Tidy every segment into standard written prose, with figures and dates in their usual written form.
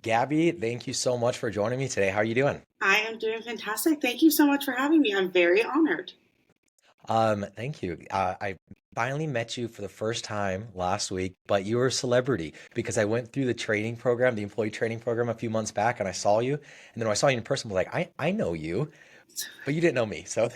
Gabby, thank you so much for joining me today. How are you doing? I am doing fantastic. Thank you so much for having me. I'm very honored. Thank you. I finally met you for the first time last week, but you were a celebrity because I went through the training program, the employee training program a few months back, and I saw you. And then when I saw you in person, I was like, I know you, but you didn't know me. So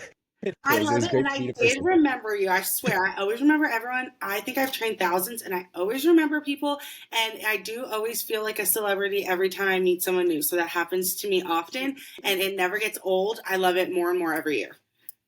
I it love was it, and great to meet I in did person. remember you. I swear, I always remember everyone. I think I've trained thousands, and I always remember people, and I do always feel like a celebrity every time I meet someone new. So that happens to me often, and it never gets old. I love it more and more every year.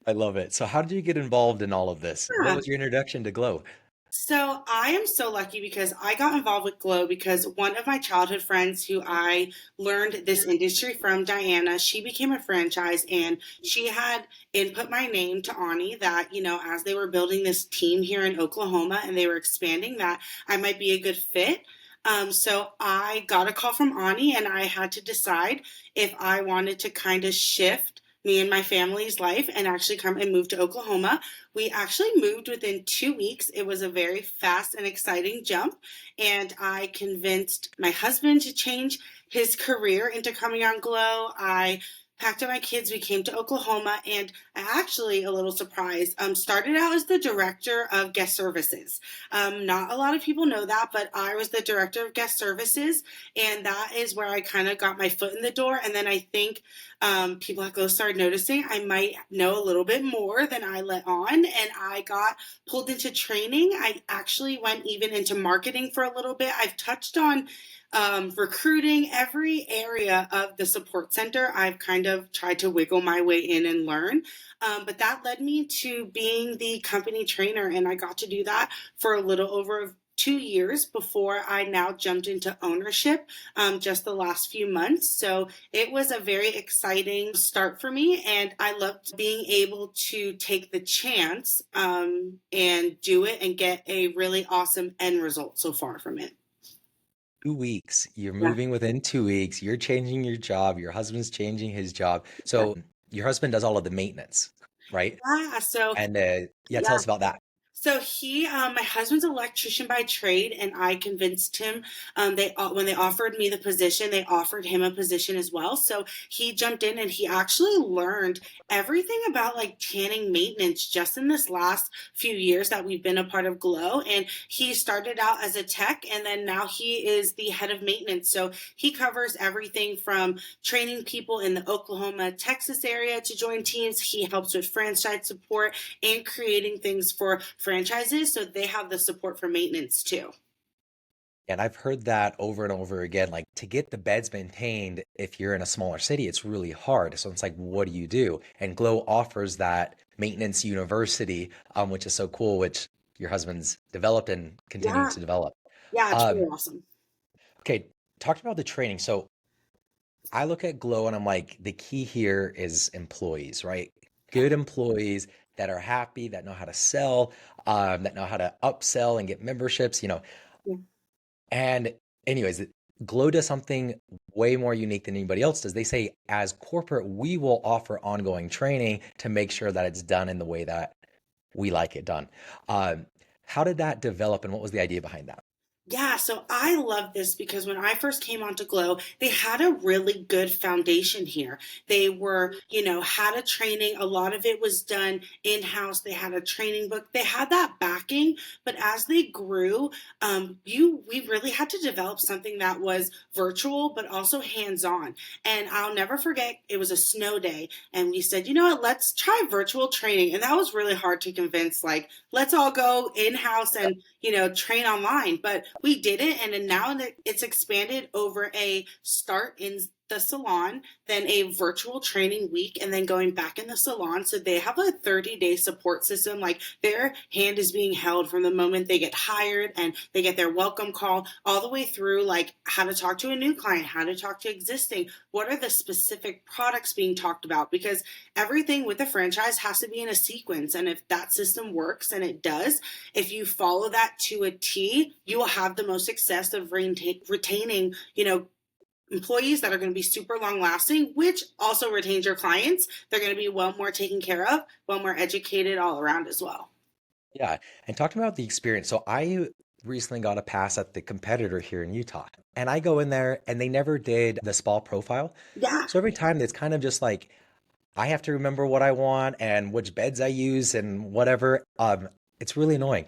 I love it. So how did you get involved in all of this? What Yeah. was your introduction to GLO? So I am so lucky because I got involved with GLO because one of my childhood friends who I learned this industry from, Diana, she became a franchise and she had input my name to Ani that, as they were building this team here in Oklahoma and they were expanding that I might be a good fit. So I got a call from Ani and I had to decide if I wanted to kind of shift me and my family's life and actually come and move to Oklahoma. We actually moved within 2 weeks. It was a very fast and exciting jump. And I convinced my husband to change his career into coming on Glow. I packed up my kids. We came to Oklahoma. And I actually, a little surprised, started out as the director of guest services. Not a lot of people know that, but I was the director of guest services. And that is where I kind of got my foot in the door. And then I think people at Glow started noticing I might know a little bit more than I let on, and I got pulled into training. I actually went even into marketing for a little bit. I've touched on recruiting, every area of the support center. I've kind of tried to wiggle my way in and learn. But that led me to being the company trainer, and I got to do that for a little over 2 years before I now jumped into ownership just the last few months. So it was a very exciting start for me, and I loved being able to take the chance and do it and get a really awesome end result so far from it. 2 weeks. You're Yeah. moving within 2 weeks. You're changing your job. Your husband's changing his job. Yeah. So your husband does all of the maintenance, right? Yeah. So, And yeah, tell yeah. us about that. My husband's an electrician by trade, and I convinced him. When they offered me the position, they offered him a position as well. So he jumped in, and he actually learned everything about like tanning maintenance just in this last few years that we've been a part of Glow. And he started out as a tech, and then now he is the head of maintenance. So he covers everything from training people in the Oklahoma, Texas area to join teams. He helps with franchise support and creating things for franchises so they have the support for maintenance too. And I've heard that over and over again. Like to get the beds maintained, if you're in a smaller city, it's really hard. So it's like, what do you do? And Glow offers that maintenance university, which is so cool, which your husband's developed and continuing Yeah, to develop. yeah, it's really Um, awesome. okay, talked about the training. So I look at Glow and I'm like, the key here is employees, right? Yeah, Good employees that are happy, that know how to sell, that know how to upsell and get memberships. yeah. And anyways, Glow does something way more unique than anybody else does. They say, as corporate, we will offer ongoing training to make sure that it's done in the way that we like it done. Um, how did that develop and what was the idea behind that? Yeah, so I love this because when I first came onto Glow, they had a really good foundation here. They were, had a training. A lot of it was done in-house. They had a training book. They had that backing, but as they grew, we really had to develop something that was virtual but also hands-on. And I'll never forget, it was a snow day, and we said, you know what, let's try virtual training. And that was really hard to convince, like, let's all go in-house and train online. But we did it, and then now that it's expanded over a start in the salon, then a virtual training week, and then going back in the salon. So they have a 30-day support system. Like their hand is being held from the moment they get hired and they get their welcome call all the way through, like how to talk to a new client, how to talk to existing, what are the specific products being talked about, because everything with a franchise has to be in a sequence. And if that system works, and it does, if you follow that to a T, you will have the most success of retaining, employees that are going to be super long lasting, which also retains your clients. They're going to be well more taken care of, well more educated all around as well. Yeah, and talking about the experience. So I recently got a pass at the competitor here in Utah. And I go in there and they never did the spa profile. Yeah, So every time it's kind of just like I have to remember what I want and which beds I use and whatever. It's really annoying.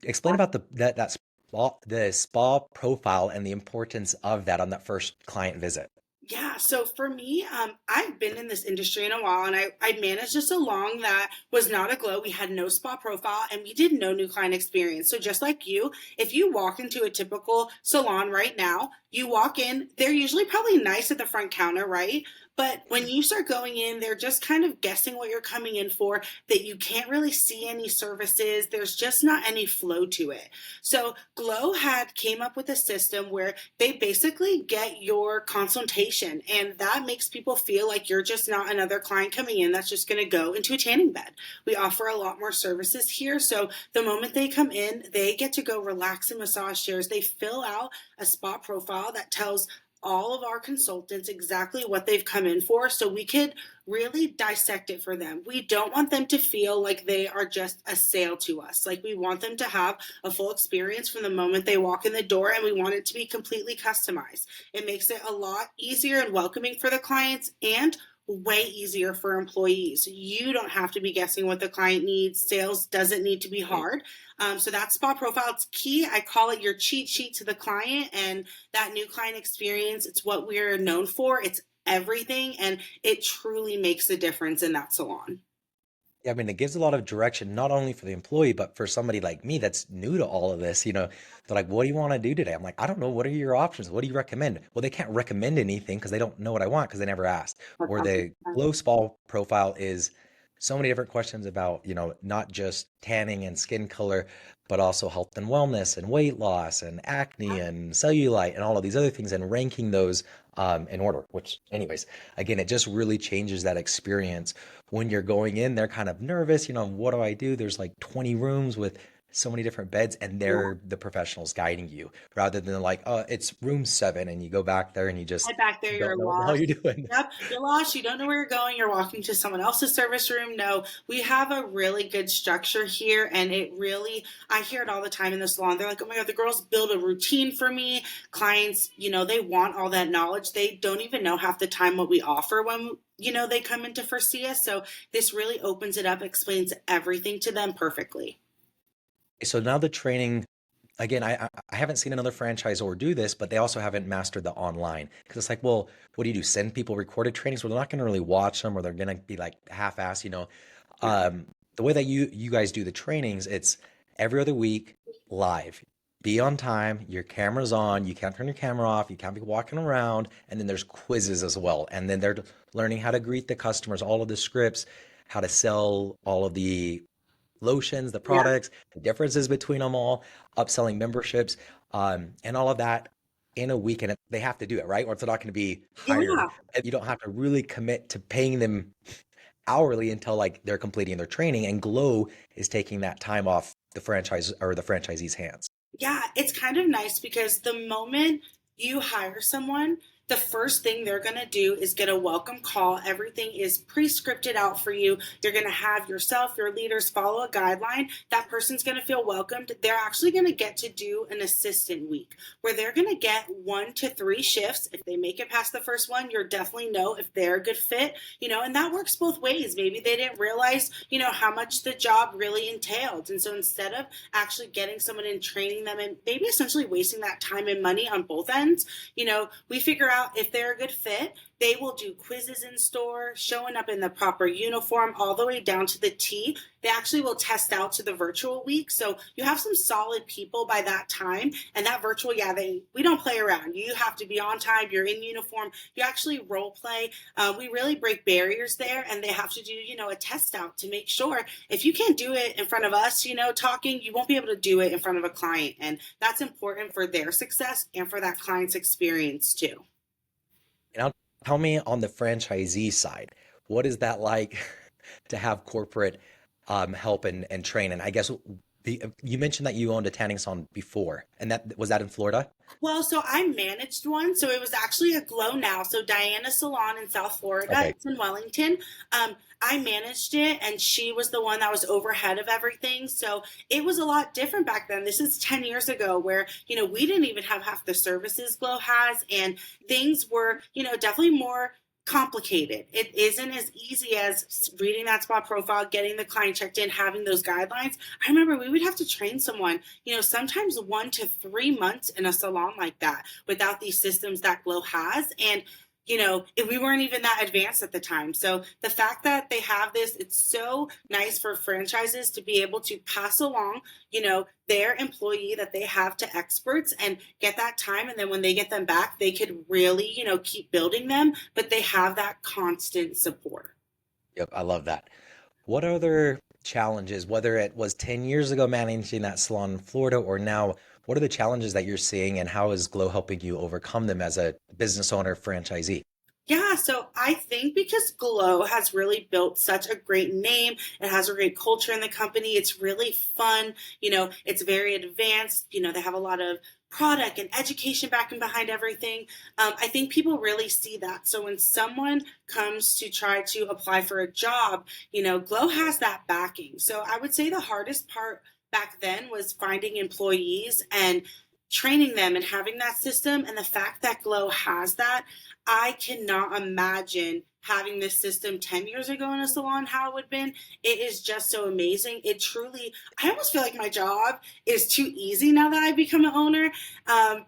Explain about the spa profile and the importance of that on that first client visit. yeah. So for me, I've been in this industry in a while, and I managed a salon that was not a glow. We had no spa profile, and we did no new client experience. So just like you, if you walk into a typical salon right now, you walk in, they're usually probably nice at the front counter, right? But when you start going in, they're just kind of guessing what you're coming in for, that you can't really see any services. There's just not any flow to it. So Glow had came up with a system where they basically get your consultation, and that makes people feel like you're just not another client coming in that's just going to go into a tanning bed. We offer a lot more services here, so the moment they come in, they get to go relax in massage chairs. They fill out a spa profile that tells all of our consultants exactly what they've come in for, so we could really dissect it for them. We don't want them to feel like they are just a sale to us. Like, we want them to have a full experience from the moment they walk in the door, and we want it to be completely customized. It makes it a lot easier and welcoming for the clients, and way easier for employees. You don't have to be guessing what the client needs. Sales doesn't need to be hard. So that spa profile, it's key. I call it your cheat sheet to the client, and that new client experience. It's what we're known for. It's everything, and it truly makes a difference in that salon. Yeah, I mean, it gives a lot of direction, not only for the employee, but for somebody like me that's new to all of this. They're like, what do you want to do today? I'm like, I don't know. What are your options? What do you recommend? Well, they can't recommend anything because they don't know what I want because they never asked. Or the Glow Spa profile is so many different questions about, not just tanning and skin color, but also health and wellness and weight loss and acne and cellulite and all of these other things and ranking those in order, which anyways, again, it just really changes that experience when you're going in, they're kind of nervous, what do I do? There's like 20 rooms with so many different beds, and Yeah. they're the professionals guiding you rather than like, it's room 7, and you go back there and you just Head back there, you're don't know what the hell lost. you're doing. Yep, you're lost. You don't know where you're going. You're walking to someone else's service room. No, we have a really good structure here, and it really, I hear it all the time in the salon. They're like, oh my God, the girls build a routine for me. Clients, they want all that knowledge. They don't even know half the time what we offer when, they come in to first see us. So this really opens it up, explains everything to them perfectly. So now the training, again, I haven't seen another franchisor do this, but they also haven't mastered the online because it's like, well, what do you do? Send people recorded trainings where they're not going to really watch them or they're going to be like half-assed. Yeah. The way that you guys do the trainings, it's every other week live. Be on time, your camera's on, you can't turn your camera off, you can't be walking around, and then there's quizzes as well. And then they're learning how to greet the customers, all of the scripts, how to sell all of the lotions, the Yeah. products, the differences between them all, upselling memberships, and all of that in a week. And they have to do it, right? Or it's not going to be hired. Yeah. You don't have to really commit to paying them hourly until like they're completing their training. And Glow is taking that time off the franchise or the franchisee's hands. Yeah, it's kind of nice because the moment you hire someone, the first thing they're going to do is get a welcome call. Everything is pre scripted out for you. You're going to have yourself, your leaders follow a guideline. That person's going to feel welcomed. They're actually going to get to do an assistant week where they're going to get 1 to 3 shifts. If they make it past the first one, you'll definitely know if they're a good fit, and that works both ways. Maybe they didn't realize, how much the job really entailed. And so instead of actually getting someone and training them and maybe essentially wasting that time and money on both ends, we figure out if they're a good fit. They will do quizzes in store, showing up in the proper uniform all the way down to the T. They actually will test out to the virtual week. So you have some solid people by that time. And that virtual, yeah, we don't play around. You have to be on time. You're in uniform. You actually role play. We really break barriers there, and they have to do, a test out to make sure if you can't do it in front of us, talking, you won't be able to do it in front of a client. And that's important for their success and for that client's experience too. And tell me on the franchisee side, what is that like to have corporate help and train? And I guess You mentioned that you owned a tanning salon before, and that was that in Florida? Well, so I managed one. So it was actually a Glow Now. So Diana Salon in South Florida. Okay. It's in Wellington. I managed it, and she was the one that was overhead of everything. So it was a lot different back then. This is 10 years ago, where we didn't even have half the services Glow has, and things were definitely more complicated. It isn't as easy as reading that spa profile, getting the client checked in, having those guidelines. I remember we would have to train someone, sometimes 1 to 3 months in a salon like that without these systems that Glow has. And we weren't even that advanced at the time. So the fact that they have this, it's so nice for franchises to be able to pass along, their employee that they have to experts and get that time. And then when they get them back, they could really, keep building them, but they have that constant support. Yep, I love that. What other challenges, whether it was 10 years ago managing that salon in Florida or now, what are the challenges that you're seeing and how is Glow helping you overcome them as a business owner, franchisee? Yeah, so I think because Glow has really built such a great name, it has a great culture in the company. It's really fun. It's very advanced. They have a lot of product and education back and behind everything. I think people really see that. So when someone comes to try to apply for a job, Glow has that backing. So I would say the hardest part back then was finding employees and training them and having that system. And the fact that Glow has that, I cannot imagine having this system 10 years ago in a salon, how it would have been. It is just so amazing. It truly, I almost feel like my job is too easy now that I become an owner,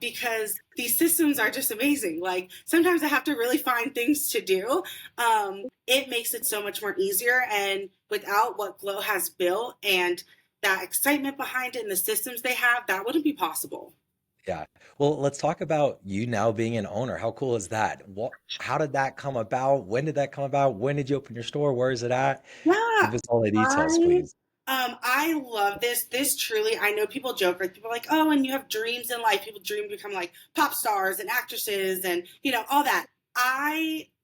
because these systems are just amazing. Like sometimes I have to really find things to do. It makes it so much more easier. And without what Glow has built and that excitement behind it and the systems they have, that wouldn't be possible. Yeah. Well, let's talk about you now being an owner. How cool is that? How did that come about? When did that come about? When did you open your store? Where is it at? Yeah, Give us all the details, I please. I love this. This truly, I know people joke, like people are like, oh, and you have dreams in life. People dream to become like pop stars and actresses and all that.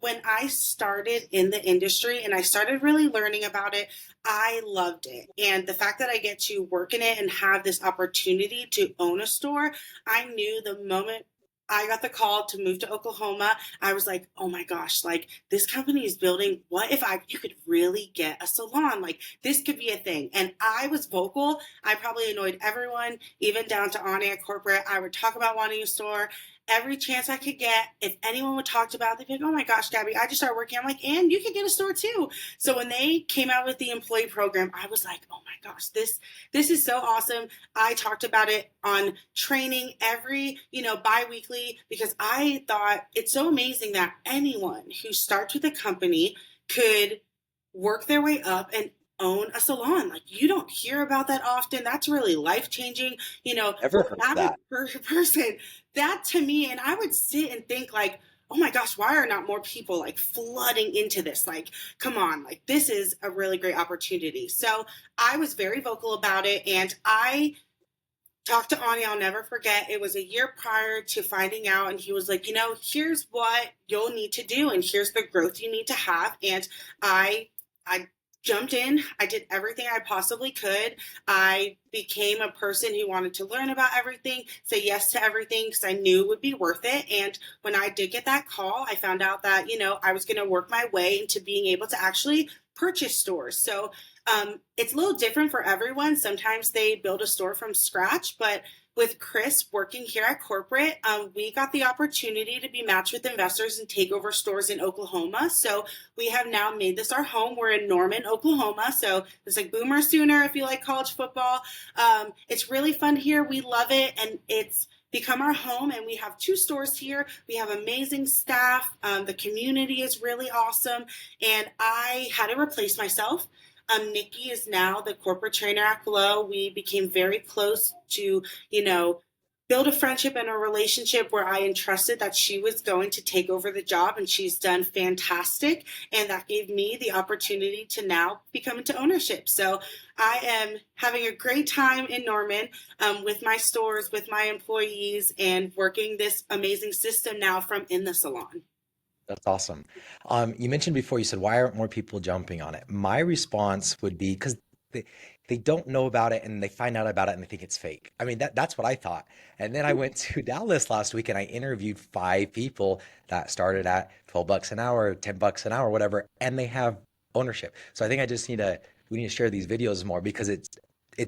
When I started in the industry and I started really learning about it, I loved it. And the fact that I get to work in it and have this opportunity to own a store, I knew the moment I got the call to move to Oklahoma, I was like, oh my gosh, like this company is building. What if you could really get a salon? Like this could be a thing. And I was vocal. I probably annoyed everyone, even down to Anya at corporate. I would talk about wanting a store every chance I could get. If anyone would talk about it, they'd be like, oh my gosh, Gabby, I just started working. I'm like, and you could get a store too. So when they came out with the employee program, I was like, oh my gosh, this is so awesome. I talked about it on training every, bi-weekly, because I thought it's so amazing that anyone who starts with a company could work their way up and own a salon. Like you don't hear about that often. That's really life changing. Ever For heard the of that? average person, that to me, and I would sit and think like, oh my gosh, why are not more people like flooding into this? Like, come on, like this is a really great opportunity. So I was very vocal about it, and I talked to Ani, I'll never forget. It was a year prior to finding out, and he was like, here's what you'll need to do, and here's the growth you need to have. And I jumped in. I did everything I possibly could. I became a person who wanted to learn about everything, say yes to everything because I knew it would be worth it. And when I did get that call, I found out that, I was going to work my way into being able to actually purchase stores. So it's a little different for everyone. Sometimes they build a store from scratch, but with Chris working here at corporate, we got the opportunity to be matched with investors and take over stores in Oklahoma. So we have now made this our home. We're in Norman, Oklahoma. So it's like Boomer Sooner if you like college football. It's really fun here. We love it. And it's become our home, and we have 2 stores here. We have amazing staff. The community is really awesome. And I had to replace myself. Nikki is now the corporate trainer at Glow. We became very close to, build a friendship and a relationship where I entrusted that she was going to take over the job, and she's done fantastic. And that gave me the opportunity to now become into ownership. So I am having a great time in Norman, with my stores, with my employees, and working this amazing system now from in the salon. That's awesome. You mentioned before, you said, why aren't more people jumping on it? My response would be because they they don't know about it and they find out about it and they think it's fake. I mean, that's what I thought. And then I went to Dallas last week and I interviewed 5 people that started at 12 bucks an hour, 10 bucks an hour, whatever, and they have ownership. So I think I just need to we need to share these videos more because it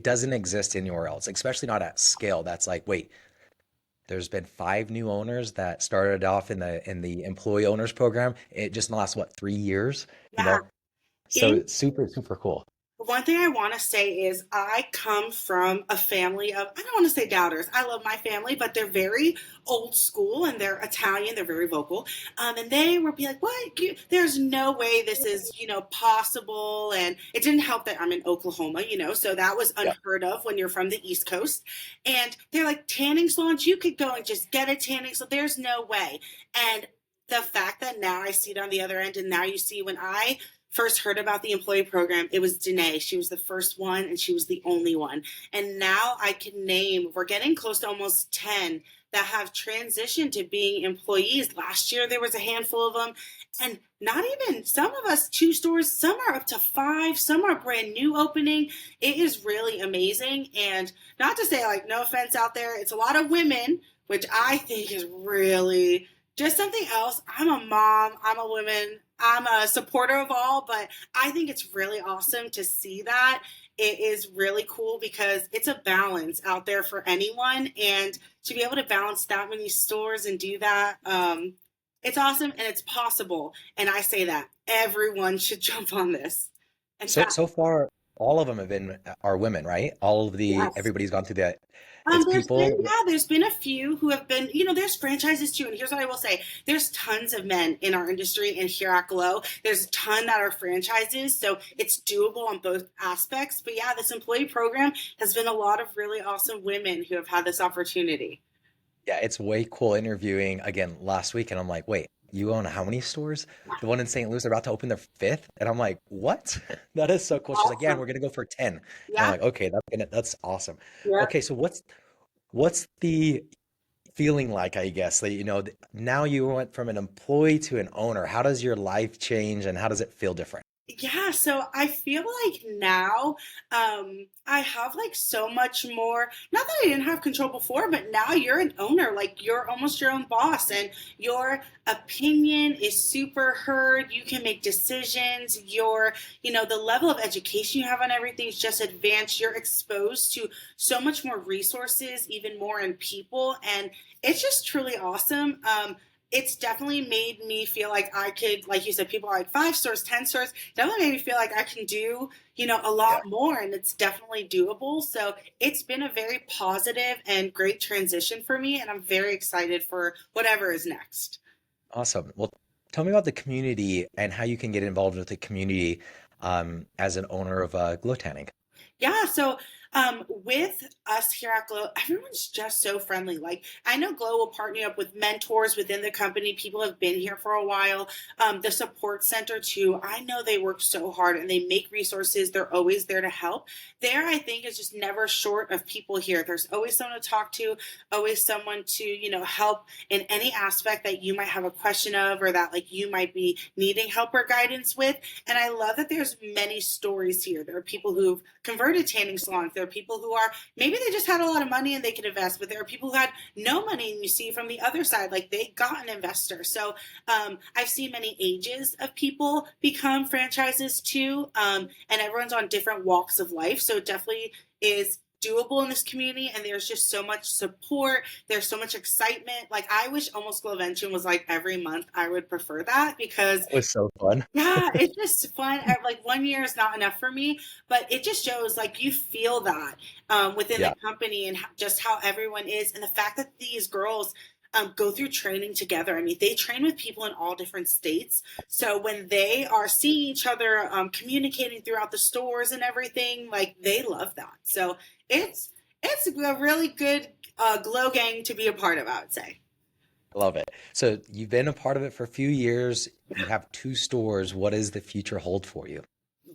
doesn't exist anywhere else, especially not at scale. That's like, wait, there's been 5 new owners that started off in the employee owners program. It just in the last what 3 years, you Yeah. know? So super, super cool. One thing I want to say is I come from a family of, I don't want to say doubters. I love my family, but they're very old school and they're Italian. They're very vocal. And they would be like, what? There's no way this is, possible. And it didn't help that I'm in Oklahoma, so that was Yeah. unheard of when you're from the East Coast. And they're like, tanning salons, you could go and just get a tanning salon. There's no way. And the fact that now I see it on the other end, and now you see when I first heard about the employee program, it was Danae. She was the first one and she was the only one. And now I can name, we're getting close to almost 10 that have transitioned to being employees. Last year, there was a handful of them. And not even some of us, 2 stores, some are up to 5, some are brand new opening. It is really amazing. And not to say, like, no offense out there, it's a lot of women, which I think is really just something else. I'm a mom, I'm a woman, I'm a supporter of all, but I think it's really awesome to see that. It is really cool because it's a balance out there for anyone, and to be able to balance that many stores and do that, it's awesome and it's possible. And I say that everyone should jump on this. In So fact, so far, all of them have been are women, right? All of the yes. everybody's gone through that. It's people. There's been a few who have been, there's franchises too. And here's what I will say. There's tons of men in our industry and here at GLO. There's a ton that are franchises. So it's doable on both aspects. But yeah, this employee program has been a lot of really awesome women who have had this opportunity. Yeah, it's way cool interviewing again last week, and I'm like, wait, you own how many stores? The one in St. Louis, they're about to open their fifth, and I'm like, what? That is so cool. She's like, yeah, and Awesome. we're gonna go for 10. And I'm Yeah. like, okay, that's awesome. Yeah. Okay, so what's the feeling like, I guess, that now you went from an employee to an owner. How does your life change and how does it feel different? Yeah, so I feel like now I have like so much more, not that I didn't have control before, but now you're an owner, like you're almost your own boss and your opinion is super heard. You can make decisions. The level of education you have on everything is just advanced. You're exposed to so much more resources, even more in people, and it's just truly awesome. It's definitely made me feel like I could, like you said, people are like 5 stores, 10 stores, definitely made me feel like I can do, a Yeah, lot more and it's definitely doable. So it's been a very positive and great transition for me. And I'm very excited for whatever is next. awesome. Well, tell me about the community and how you can get involved with the community as an owner of Glow Tanning. Yeah, so with us here at GLO, everyone's just so friendly. Like, I know GLO will partner up with mentors within the company. People have been here for a while. The support center, too, I know they work so hard and they make resources. They're always there to help. There, I think, is just never short of people here. There's always someone to talk to, always someone to, help in any aspect that you might have a question of or that, like, you might be needing help or guidance with. And I love that there's many stories here. There are people who've converted tanning salons. There are people who are maybe they just had a lot of money and they could invest, but there are people who had no money, and you see from the other side, like they got an investor. So I've seen many ages of people become franchises too, and everyone's on different walks of life. So it definitely is doable in this community, and there's just so much support. There's so much excitement. Like I wish almost Glovention was like every month. I would prefer that because It was so fun. yeah, it's just fun. Like one year is not enough for me, but it just shows like you feel that within the Yeah. company and just how everyone is, and the fact that these girls go through training together. I mean, they train with people in all different states, so when they are seeing each other, communicating throughout the stores and everything, like they love that. So it's a really good glow gang to be a part of, I would say. Love it. So you've been a part of it for a few years. You have 2 stores. What does the future hold for you?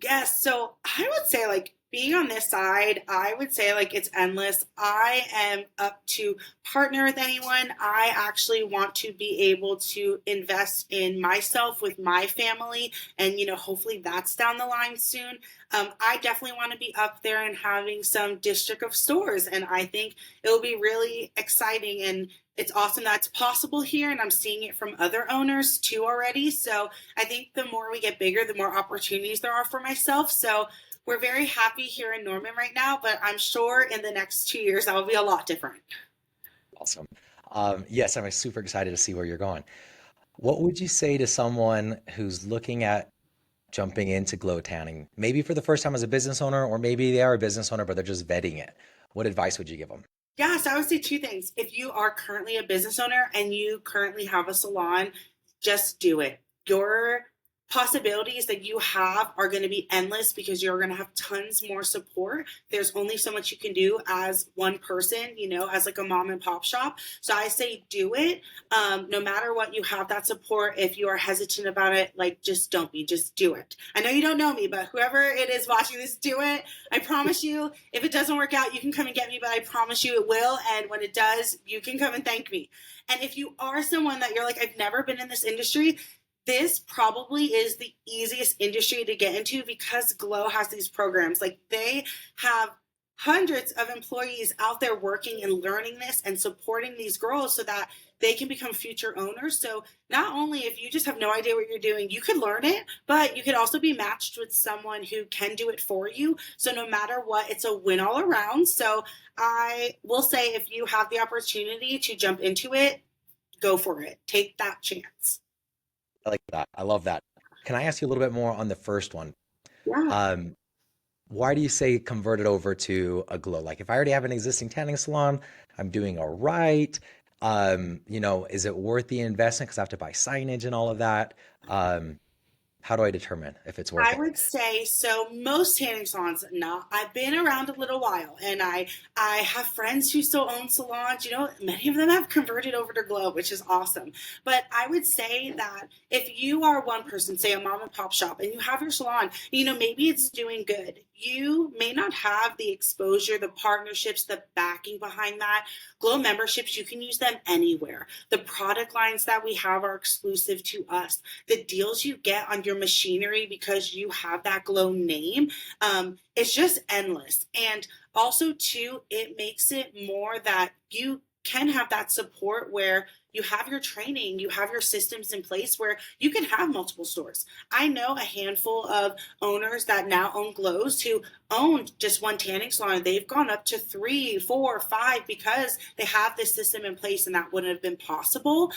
Yes, so I would say like being on this side, I would say like it's endless. I am up to partner with anyone. I actually want to be able to invest in myself with my family, and hopefully that's down the line soon. I definitely want to be up there and having some district of stores, and I think it will be really exciting, and it's awesome that's possible here, and I'm seeing it from other owners too already. So I think the more we get bigger, the more opportunities there are for myself. So we're very happy here in Norman right now, but I'm sure in the next 2 years that will be a lot different. Awesome. Yes, I'm super excited to see where you're going. What would you say to someone who's looking at jumping into glow tanning, maybe for the first time as a business owner, or maybe they are a business owner, but they're just vetting it? What advice would you give them? Yeah, so I would say two things. If you are currently a business owner and you currently have a salon, just do it. Your possibilities that you have are going to be endless because you're going to have tons more support. There's only so much you can do as one person, as like a mom and pop shop. So I say do it. No matter what, you have that support. If you are hesitant about it, like just don't be, just do it. I know you don't know me, but whoever it is watching this, do it. I promise you, if it doesn't work out, you can come and get me, but I promise you it will. And when it does, you can come and thank me. And if you are someone that you're like, I've never been in this industry, this probably is the easiest industry to get into because Glow has these programs. Like they have hundreds of employees out there working and learning this and supporting these girls so that they can become future owners. So not only if you just have no idea what you're doing, you could learn it, but you could also be matched with someone who can do it for you. So no matter what, it's a win all around. So I will say if you have the opportunity to jump into it, go for it. Take that chance. I like that. I love that. Can I ask you a little bit more on the first one? Yeah. Um, why do you say convert it over to a glow? Like if I already have an existing tanning salon, I'm doing all right. Is it worth the investment because I have to buy signage and all of that? Um, how do I determine if it's worth I it? would say so. Most tanning salons, not. I've been around a little while, and I have friends who still own salons. Many of them have converted over to Glow, which is awesome. But I would say that if you are one person, say a mom and pop shop, and you have your salon, maybe it's doing good. You may not have the exposure, the partnerships, the backing behind that. Glow memberships, you can use them anywhere. The product lines that we have are exclusive to us. The deals you get on your machinery because you have that Glow name, it's just endless. And also too, it makes it more that you can have that support where you have your training, you have your systems in place where you can have multiple stores. I know a handful of owners that now own Glows who owned just one tanning salon. They've gone up to three, four, five because they have this system in place and that wouldn't have been possible.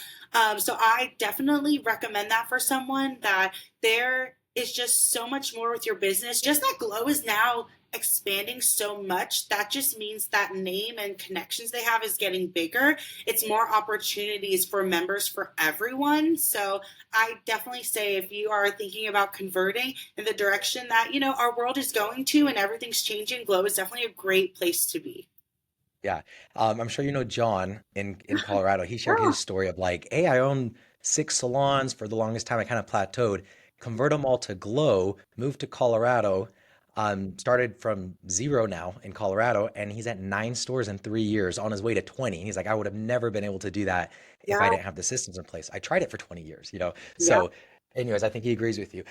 So I definitely recommend that for someone that there is just so much more with your business. Just that Glow is now expanding so much. That just means that name and connections they have is getting bigger. It's more opportunities for members for everyone. So I definitely say if you are thinking about converting in the direction that, our world is going to and everything's changing, Glow is definitely a great place to be. Yeah. I'm sure you know John in Colorado. He shared Yeah. his story of like, hey, I owned 6 salons for the longest time. I kind of plateaued, convert them all to Glow, moved to Colorado, started from zero now in Colorado, and he's at 9 stores in 3 years on his way to 20. He's like, I would have never been able to do that if I Yeah. didn't have the systems in place. I tried it for 20 years. Yeah. So, anyways, I think he agrees with you.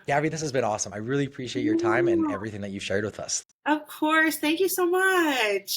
Gabby, this has been awesome. I really appreciate your time and everything that you shared with us. Of course. Thank you so much.